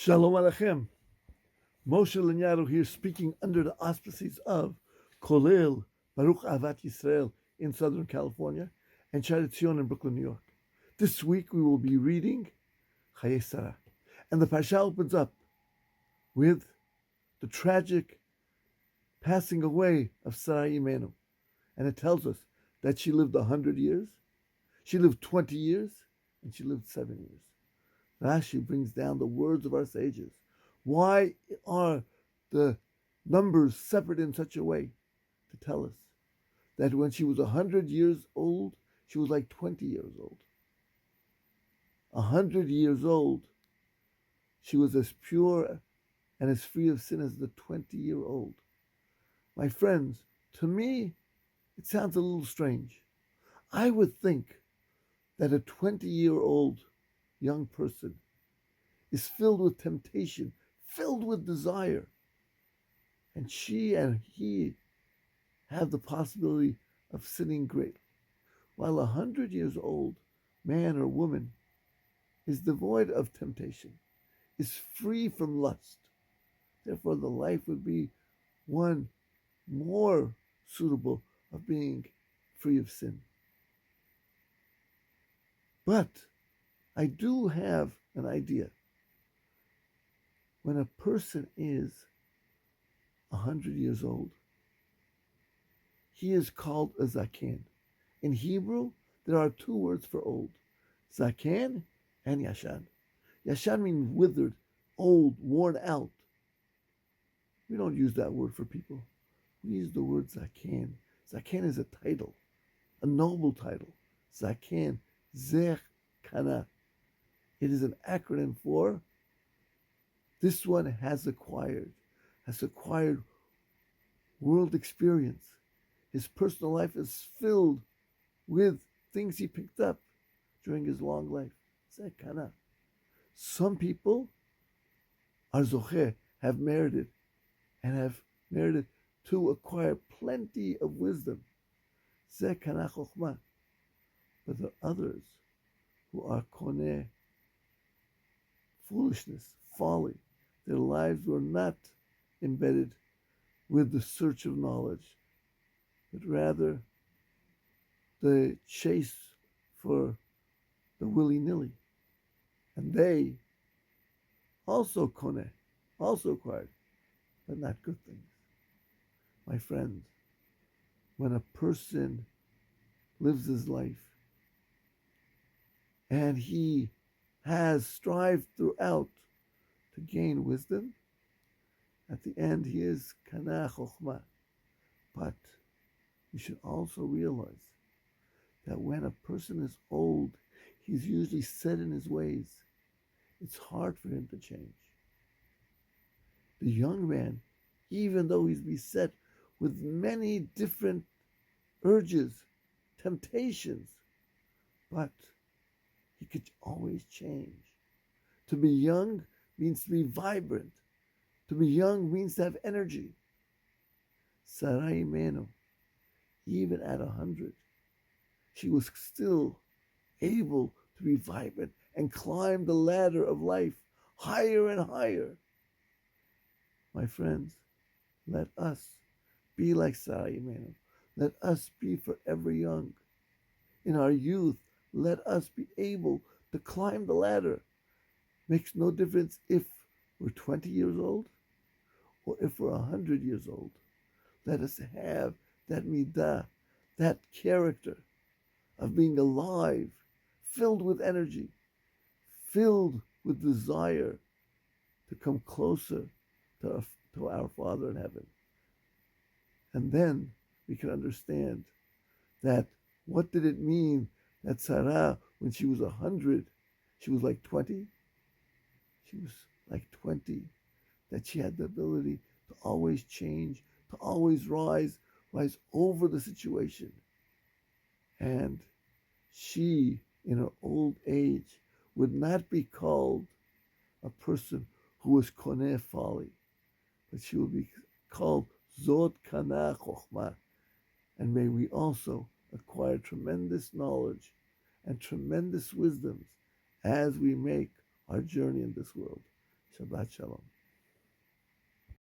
Shalom Aleichem. Moshe Langado here, speaking under the auspices of Kollel, Baruch Avat Yisrael in Southern California, and Tziyon in Brooklyn, New York. This week we will be reading Chayei, and the parsha opens up with the tragic passing away of Sha'rei Imenu, and it tells us that she lived 100 years, she lived 20 years, and she lived 7 years. Rashi brings down the words of our sages. Why are the numbers separate in such a way? To tell us that when she was 100 years old, she was like 20 years old. 100 years old, she was as pure and as free of sin as the 20-year-old. My friends, to me, it sounds a little strange. I would think that a 20-year-old young person is filled with temptation, filled with desire. And she and he have the possibility of sinning greatly. While 100 years old man or woman is devoid of temptation, is free from lust. Therefore, the life would be one more suitable of being free of sin. But I do have an idea. When a person is 100 years old, he is called a zaken. In Hebrew, there are two words for old, zaken and yashan. Yashan means withered, old, worn out. We don't use that word for people. We use the word zaken. Zaken is a title, a noble title. Zaken, zech kana. It is an acronym for this one has acquired world experience. His personal life is filled with things he picked up during his long life. Zeh kana. Some people are zocheh, have merited to acquire plenty of wisdom. Zeh kana chokhmah. But there are others who are koneh, foolishness, folly. Their lives were not embedded with the search of knowledge, but rather the chase for the willy-nilly. And they also koneh, also acquired, but not good things. My friends, when a person lives his life and he has strived throughout to gain wisdom, at the end he is kana chokhmah. But you should also realize that when a person is old, he's usually set in his ways. It's hard for him to change. The young man, even though he's beset with many different urges, temptations, but he could always change. To be young means to be vibrant. To be young means to have energy. Sha'rei Imenu, even at 100, she was still able to be vibrant and climb the ladder of life higher and higher. My friends, let us be like Sha'rei Imenu. Let us be forever young. In our youth, let us be able to climb the ladder. Makes no difference if we're 20 years old or if we're 100 years old. Let us have that midah, that character of being alive, filled with energy, filled with desire to come closer to our Father in heaven. And then we can understand that what did it mean that Sarah, when she was 100, she was like 20? She was like 20, that she had the ability to always change, to always rise over the situation. And she, in her old age, would not be called a person who was koneh folly, but she would be called zot kana chokhmah. And may we also acquire tremendous knowledge and tremendous wisdoms as we make our journey in this world. Shabbat Shalom.